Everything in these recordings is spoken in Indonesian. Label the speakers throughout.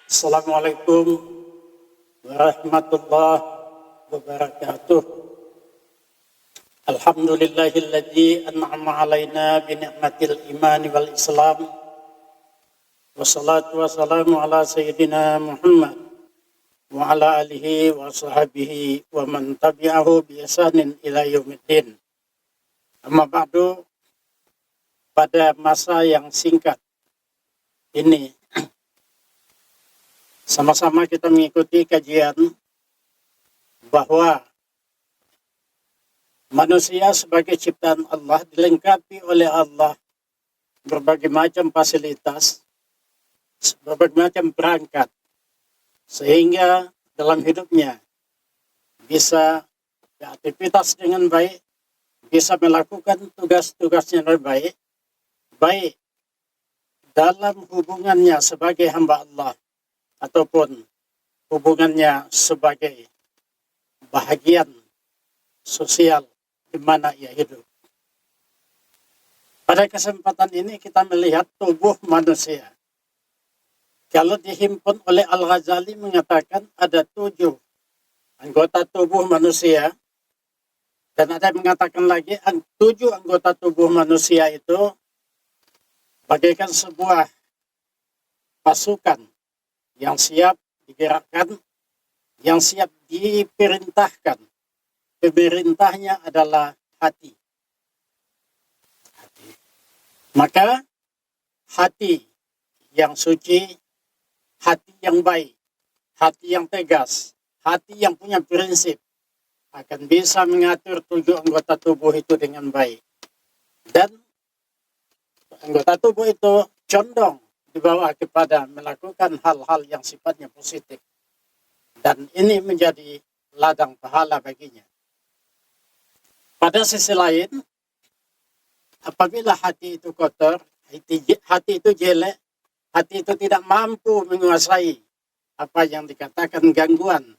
Speaker 1: Assalamualaikum warahmatullahi wabarakatuh. Alhamdulillahilladzi an'ama alaina bi ni'matil iman wal islam. Wassalatu wassalamu ala sayyidina Muhammad wa ala alihi wa sahbihi wa man tabi'ahu bi ihsanin ila yaumiddin. Amma ba'du, pada masa yang singkat ini sama-sama kita mengikuti kajian bahwa manusia sebagai ciptaan Allah dilengkapi oleh Allah berbagai macam fasilitas, berbagai macam perangkat, sehingga dalam hidupnya bisa beraktivitas dengan baik, bisa melakukan tugas-tugasnya dengan baik, baik dalam hubungannya sebagai hamba Allah ataupun hubungannya sebagai bahagian sosial di mana ia hidup. Pada kesempatan ini kita melihat tubuh manusia. Kalau dihimpun oleh Al-Ghazali mengatakan ada 7 anggota tubuh manusia, dan ada yang mengatakan lagi 7 anggota tubuh manusia itu bagaikan sebuah pasukan yang siap digerakkan, yang siap diperintahkan. Pemerintahnya adalah hati. Maka hati yang suci, hati yang baik, hati yang tegas, hati yang punya prinsip akan bisa mengatur 7 anggota tubuh itu dengan baik. Dan anggota tubuh itu condong dibawa kepada melakukan hal-hal yang sifatnya positif. Dan ini menjadi ladang pahala baginya. Pada sisi lain, apabila hati itu kotor, hati itu jelek, hati itu tidak mampu menguasai apa yang dikatakan gangguan,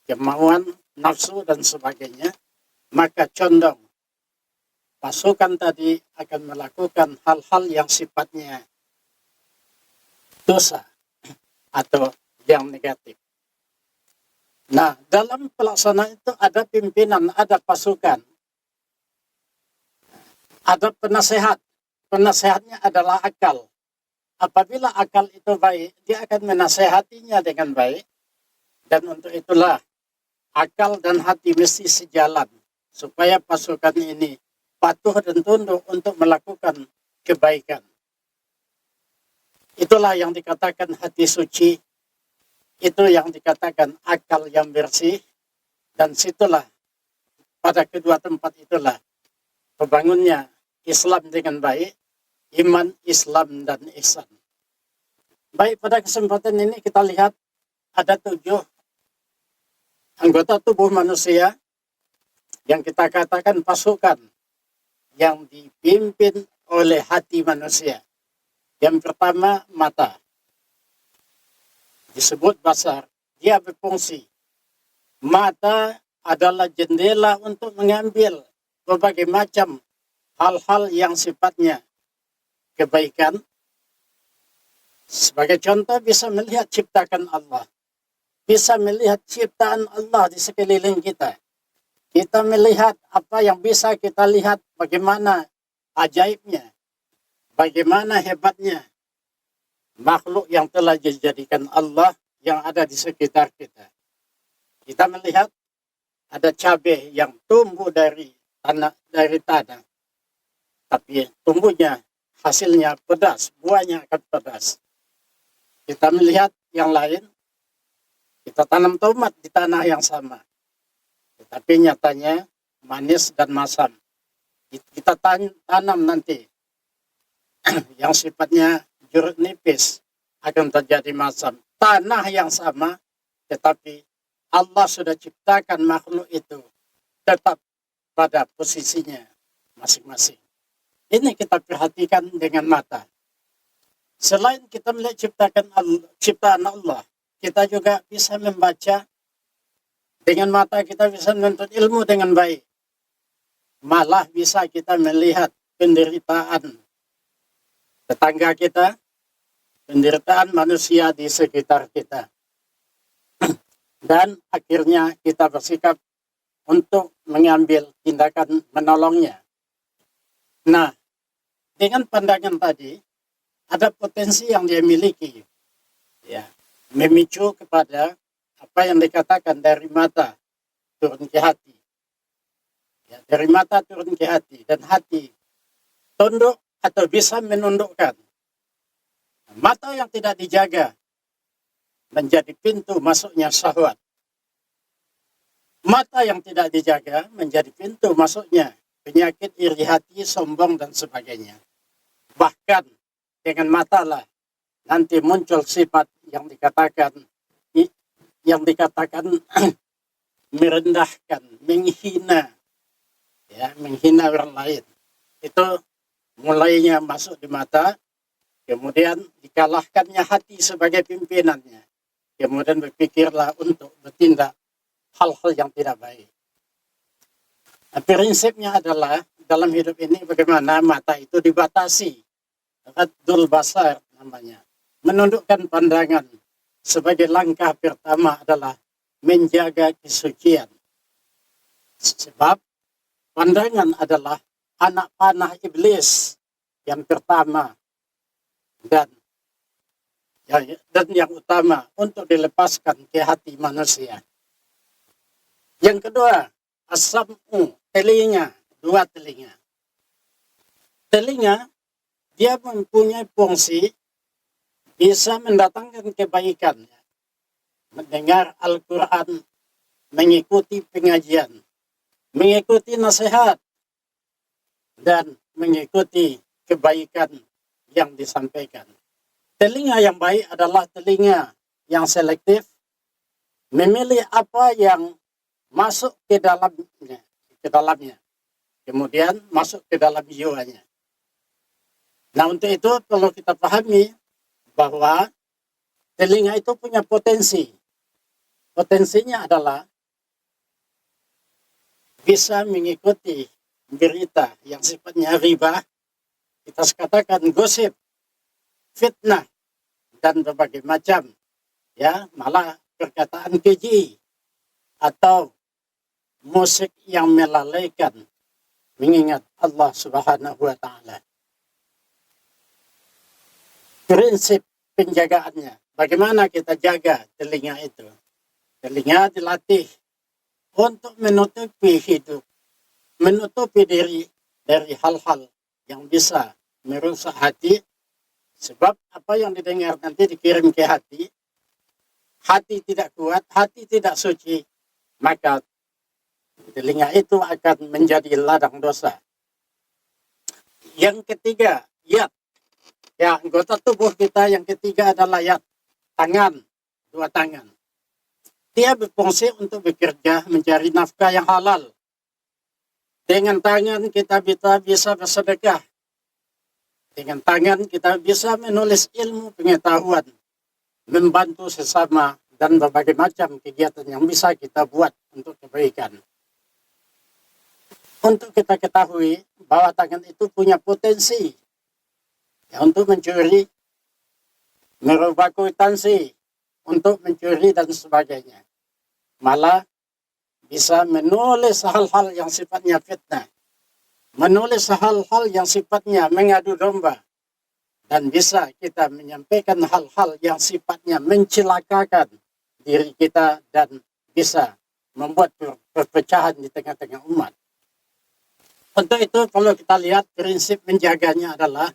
Speaker 1: kemauan, nafsu, dan sebagainya, maka condong pasukan tadi akan melakukan hal-hal yang sifatnya dosa atau yang negatif. Nah, dalam pelaksanaan itu ada pimpinan, ada pasukan, ada penasehat. Penasehatnya adalah akal. Apabila akal itu baik, dia akan menasehatinya dengan baik. Dan untuk itulah akal dan hati mesti sejalan supaya pasukan ini patuh dan tunduk untuk melakukan kebaikan. Itulah yang dikatakan hati suci, itu yang dikatakan akal yang bersih, dan situlah pada kedua tempat itulah kebangunnya Islam dengan baik, iman, Islam, dan ihsan. Baik, pada kesempatan ini kita lihat ada 7 anggota tubuh manusia yang kita katakan pasukan yang dipimpin oleh hati manusia. Yang pertama, mata. Disebut basar. Dia berfungsi. Mata adalah jendela untuk mengambil berbagai macam hal-hal yang sifatnya kebaikan. Sebagai contoh, bisa melihat ciptakan Allah. Bisa melihat ciptaan Allah di sekeliling kita. Kita melihat apa yang bisa kita lihat, bagaimana ajaibnya, bagaimana hebatnya makhluk yang telah dijadikan Allah yang ada di sekitar kita. Kita melihat ada cabai yang tumbuh dari tanah, tapi tumbuhnya hasilnya pedas, buahnya akan pedas. Kita melihat yang lain, kita tanam tomat di tanah yang sama, tetapi nyatanya manis dan masam. Kita tanam nanti yang sifatnya jeruk nipis, akan terjadi masam. Tanah yang sama, tetapi Allah sudah ciptakan makhluk itu tetap pada posisinya masing-masing. Ini kita perhatikan dengan mata. Selain kita melihat ciptaan Allah, kita juga bisa membaca dengan mata, kita bisa menuntut ilmu dengan baik. Malah bisa kita melihat penderitaan tetangga kita, penderitaan manusia di sekitar kita. Dan akhirnya kita bersikap untuk mengambil tindakan menolongnya. Nah, dengan pandangan tadi, ada potensi yang dia miliki, ya, memicu kepada apa yang dikatakan dari mata turun ke hati. Ya, dari mata turun ke hati, dan hati tunduk atau bisa menundukkan. Mata yang tidak dijaga menjadi pintu masuknya syahwat. Mata yang tidak dijaga menjadi pintu masuknya penyakit iri hati, sombong, dan sebagainya. Bahkan dengan mata lah nanti muncul sifat yang dikatakan merendahkan, menghina, ya, menghina orang lain. Itu mulainya masuk di mata, kemudian dikalahkannya hati sebagai pimpinannya. Kemudian berpikirlah untuk bertindak hal-hal yang tidak baik. Nah, prinsipnya adalah dalam hidup ini bagaimana mata itu dibatasi. Raddul basar namanya. Menundukkan pandangan. Sebagai langkah pertama adalah menjaga kesucian. Sebab pandangan adalah anak panah iblis yang pertama dan yang utama untuk dilepaskan ke hati manusia. Yang kedua, as-sam'u, telinga, dua telinga. Telinga, dia mempunyai fungsi bisa mendatangkan kebaikan. Mendengar Al-Quran, mengikuti pengajian, mengikuti nasihat, dan mengikuti kebaikan yang disampaikan. Telinga yang baik adalah telinga yang selektif, memilih apa yang masuk ke dalamnya, kemudian masuk ke dalam jiwanya. Nah, untuk itu perlu kita pahami bahwa telinga itu punya potensi. Potensinya adalah bisa mengikuti berita yang sifatnya riba, kita katakan gosip, fitnah, dan berbagai macam, ya, malah perkataan keji atau musik yang melalaikan mengingat Allah Subhanahu wa taala. Prinsip penjagaannya, bagaimana kita jaga telinga itu? Telinga dilatih untuk menutupi hidup, menutupi diri dari hal-hal yang bisa merusak hati. Sebab apa yang didengar nanti dikirim ke hati. Hati tidak kuat, hati tidak suci, maka telinga itu akan menjadi ladang dosa. Yang ketiga, yad. Ya, anggota tubuh kita yang ketiga adalah yad, tangan, dua tangan. Dia berfungsi untuk bekerja mencari nafkah yang halal. Dengan tangan kita bisa bersedekah. Dengan tangan kita bisa menulis ilmu pengetahuan, membantu sesama, dan berbagai macam kegiatan yang bisa kita buat untuk kebaikan. Untuk kita ketahui bahwa tangan itu punya potensi ya, untuk mencuri, merubah kwitansi, untuk mencuri dan sebagainya. Malah bisa menulis hal-hal yang sifatnya fitnah, menulis hal-hal yang sifatnya mengadu domba, dan bisa kita menyampaikan hal-hal yang sifatnya mencelakakan diri kita dan bisa membuat perpecahan di tengah-tengah umat. Untuk itu kalau kita lihat prinsip menjaganya adalah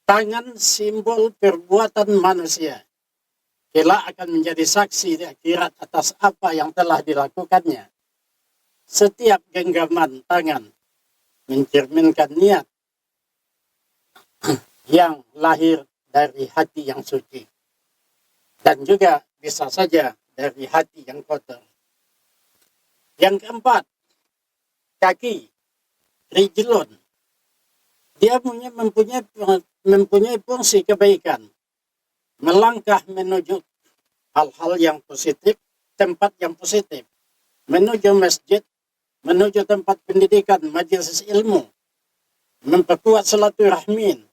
Speaker 1: tangan simbol perbuatan manusia. Kelak akan menjadi saksi di akhirat atas apa yang telah dilakukannya. Setiap genggaman tangan mencerminkan niat yang lahir dari hati yang suci. Dan juga bisa saja dari hati yang kotor. Yang keempat, kaki, rijlun. Dia mempunyai fungsi kebaikan. Melangkah menuju hal-hal yang positif, tempat yang positif. Menuju masjid, menuju tempat pendidikan, majelis ilmu. Memperkuat silaturahmi,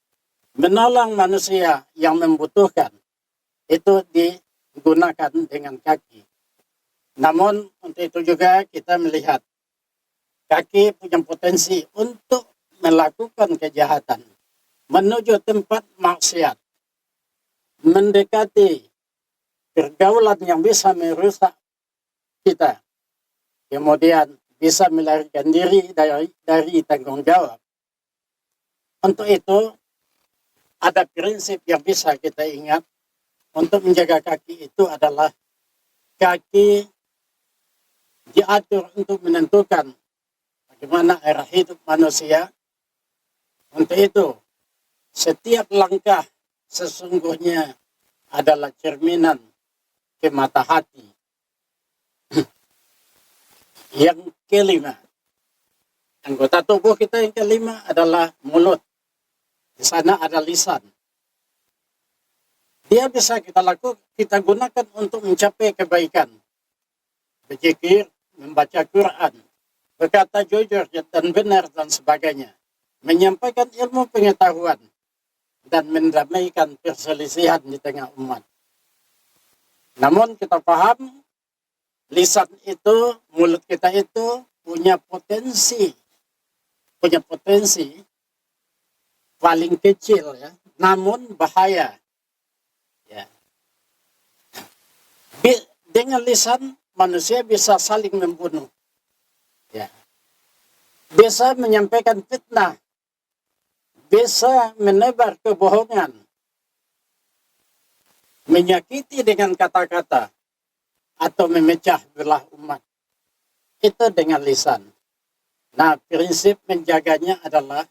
Speaker 1: menolong manusia yang membutuhkan. itu digunakan dengan kaki. Namun untuk itu juga kita melihat kaki punya potensi untuk melakukan kejahatan, menuju tempat maksiat, mendekati pergaulan yang bisa merusak kita, kemudian bisa melarikan diri dari tanggung jawab. Untuk itu ada prinsip yang bisa kita ingat untuk menjaga kaki itu adalah kaki diatur untuk menentukan bagaimana arah hidup manusia. Untuk itu, setiap langkah sesungguhnya adalah cerminan ke mata hati. Yang kelima, anggota tubuh kita yang kelima adalah mulut. Di sana ada lisan. Dia bisa kita gunakan untuk mencapai kebaikan. Berzikir, membaca Quran, berkata jujur dan benar dan sebagainya. Menyampaikan ilmu pengetahuan dan mendamaikan perselisihan di tengah umat. Namun kita paham, lisan itu, mulut kita itu punya potensi paling kecil, ya, namun bahaya. Ya. Dengan lisan manusia bisa saling membunuh, ya. Bisa menyampaikan fitnah, bisa menebar kebohongan, menyakiti dengan kata-kata, atau memecah belah umat. Itu dengan lisan. Nah, prinsip menjaganya adalah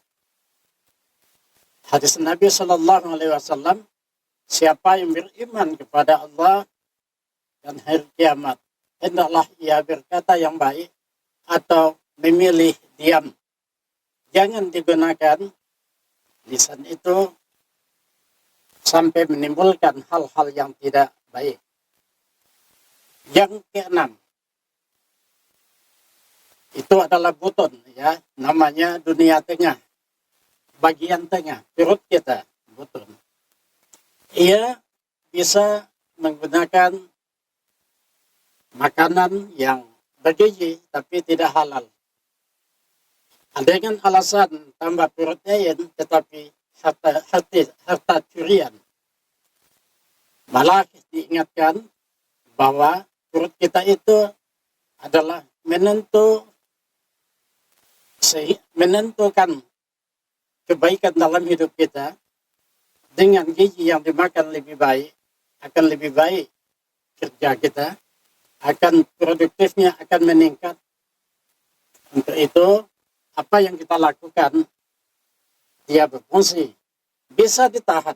Speaker 1: hadis Nabi Shallallahu Alaihi Wasallam, siapa yang beriman kepada Allah dan hari kiamat, hendaklah ia berkata yang baik atau memilih diam. Jangan digunakan lisan itu sampai menimbulkan hal-hal yang tidak baik. Yang keenam, itu adalah butun, ya, namanya dunia tengah, bagian tengah perut kita, butun. Ia bisa menggunakan makanan yang bergizi tapi tidak halal, dengan alasan tambah protein tetapi harta curian. Malah diingatkan bahwa perut kita itu adalah menentukan kebaikan dalam hidup kita. Dengan gizi yang dimakan lebih baik, akan lebih baik kerja kita, akan produktifnya akan meningkat. Untuk itu, apa yang kita lakukan, dia berfungsi, bisa ditahan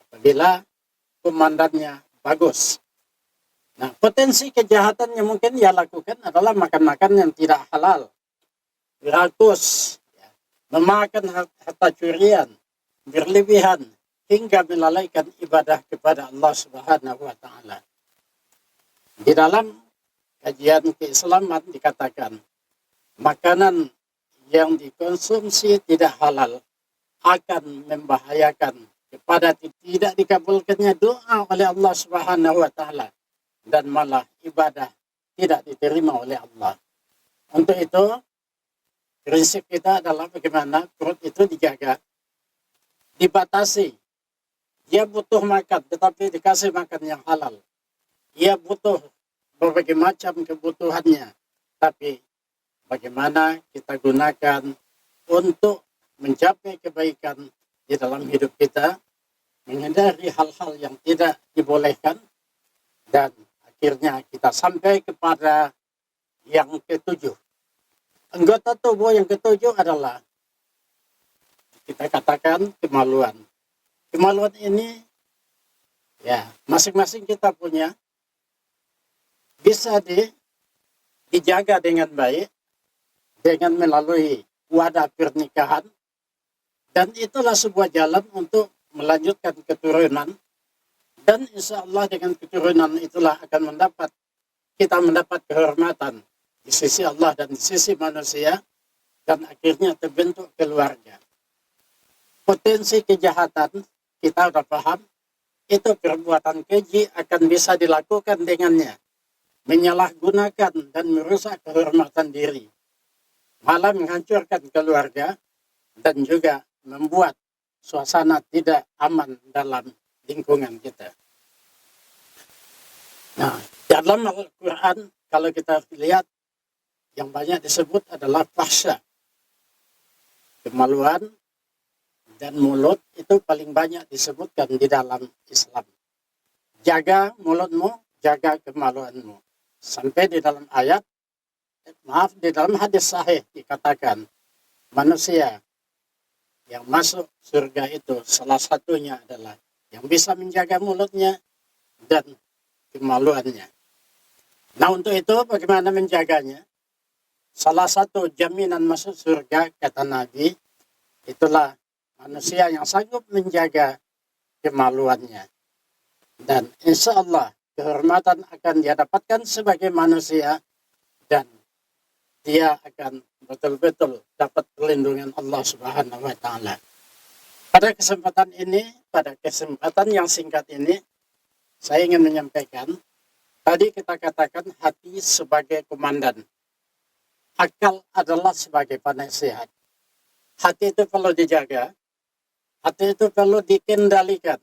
Speaker 1: apabila komandannya bagus. Nah, potensi kejahatan yang mungkin dia lakukan adalah makan-makan yang tidak halal, rakus, ya, memakan harta curian, berlebihan, hingga melalaikan ibadah kepada Allah Subhanahu wa Ta'ala. Di dalam kajian keislaman dikatakan, makanan yang dikonsumsi tidak halal akan membahayakan kepada tidak dikabulkannya doa oleh Allah Subhanahu wa Ta'ala, dan malah ibadah tidak diterima oleh Allah. Untuk itu, prinsip kita adalah bagaimana perut itu dijaga, dibatasi. Dia butuh makan, tetapi dikasih makan yang halal. Dia butuh berbagai macam kebutuhannya, tapi bagaimana kita gunakan untuk mencapai kebaikan di dalam hidup kita, menghindari hal-hal yang tidak dibolehkan, dan akhirnya kita sampai kepada yang ketujuh. Anggota tubuh yang ketujuh adalah, kita katakan, kemaluan. Kemaluan ini, ya, masing-masing kita punya, bisa dijaga dengan baik, dengan melalui wadah pernikahan, dan itulah sebuah jalan untuk melanjutkan keturunan, dan insya Allah dengan keturunan itulah akan kita mendapat kehormatan di sisi Allah dan di sisi manusia, dan akhirnya terbentuk keluarga. Potensi kejahatan kita sudah paham, itu perbuatan keji akan bisa dilakukan dengannya, menyalahgunakan dan merusak kehormatan diri, malah menghancurkan keluarga dan juga membuat suasana tidak aman dalam lingkungan kita. Nah, dalam Al-Quran kalau kita lihat yang banyak disebut adalah fahsya, kemaluan dan mulut itu paling banyak disebutkan di dalam Islam. Jaga mulutmu, jaga kemaluanmu. Sampai di dalam ayat, di dalam hadis sahih dikatakan, manusia yang masuk surga itu salah satunya adalah yang bisa menjaga mulutnya dan kemaluannya. Nah, untuk itu bagaimana menjaganya? Salah satu jaminan masuk surga, kata Nabi, itulah manusia yang sanggup menjaga kemaluannya. Dan insya Allah kehormatan akan dia dapatkan sebagai manusia dan dia akan betul-betul dapat perlindungan Allah Subhanahu wa Ta'ala. Pada kesempatan ini, pada kesempatan yang singkat ini, saya ingin menyampaikan, tadi kita katakan hati sebagai komandan. Akal adalah sebagai penasehat. Hati itu perlu dijaga, hati itu perlu dikendalikan.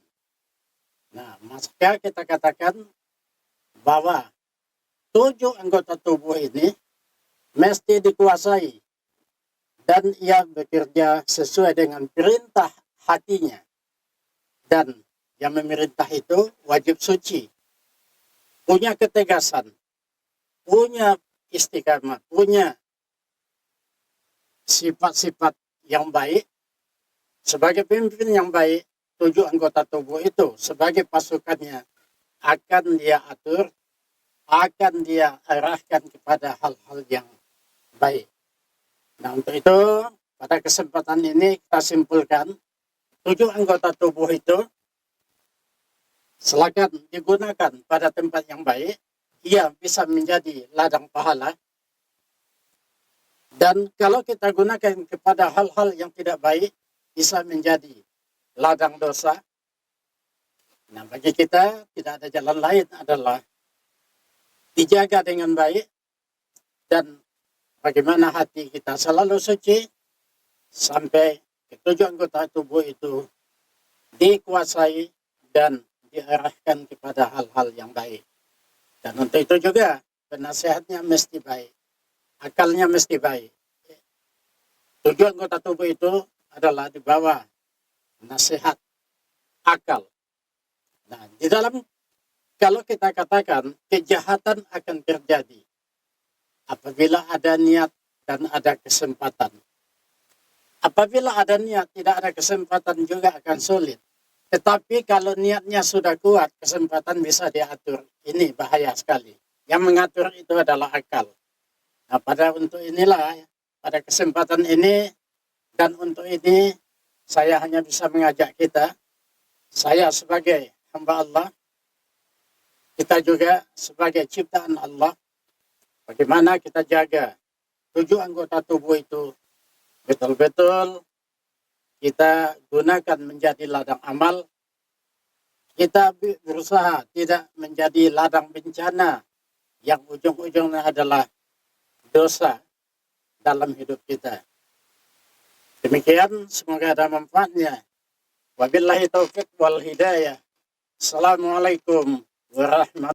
Speaker 1: Nah, maka kita katakan bahwa 7 anggota tubuh ini mesti dikuasai dan ia bekerja sesuai dengan perintah hatinya. Dan yang memerintah itu wajib suci, punya ketegasan, punya istiqamah, punya sifat-sifat yang baik. Sebagai pemimpin yang baik, 7 anggota tubuh itu sebagai pasukannya akan dia atur, akan dia arahkan kepada hal-hal yang baik. Nah, untuk itu pada kesempatan ini kita simpulkan 7 anggota tubuh itu silakan digunakan pada tempat yang baik, ia bisa menjadi ladang pahala. Dan kalau kita gunakan kepada hal-hal yang tidak baik, bisa menjadi ladang dosa. Nah, bagi kita tidak ada jalan lain adalah dijaga dengan baik dan bagaimana hati kita selalu suci sampai ke-7 anggota tubuh itu dikuasai dan diarahkan kepada hal-hal yang baik. Dan untuk itu juga penasehatnya mesti baik, akalnya mesti baik. 7 anggota tubuh itu adalah di bawah nasihat akal. Nah, di dalam kalau kita katakan kejahatan akan terjadi apabila ada niat dan ada kesempatan. Apabila ada niat, tidak ada kesempatan juga akan sulit. Tetapi kalau niatnya sudah kuat, kesempatan bisa diatur. Ini bahaya sekali. Yang mengatur itu adalah akal. Nah, pada kesempatan ini dan untuk ini, saya hanya bisa mengajak kita, saya sebagai hamba Allah, kita juga sebagai ciptaan Allah, bagaimana kita jaga 7 anggota tubuh itu betul-betul kita gunakan menjadi ladang amal. Kita berusaha tidak menjadi ladang bencana yang ujung-ujungnya adalah dosa dalam hidup kita. Demikian, semoga ada manfaatnya. Wabillahi taufiq wal hidayah. Assalamualaikum warahmatullahi wabarakatuh.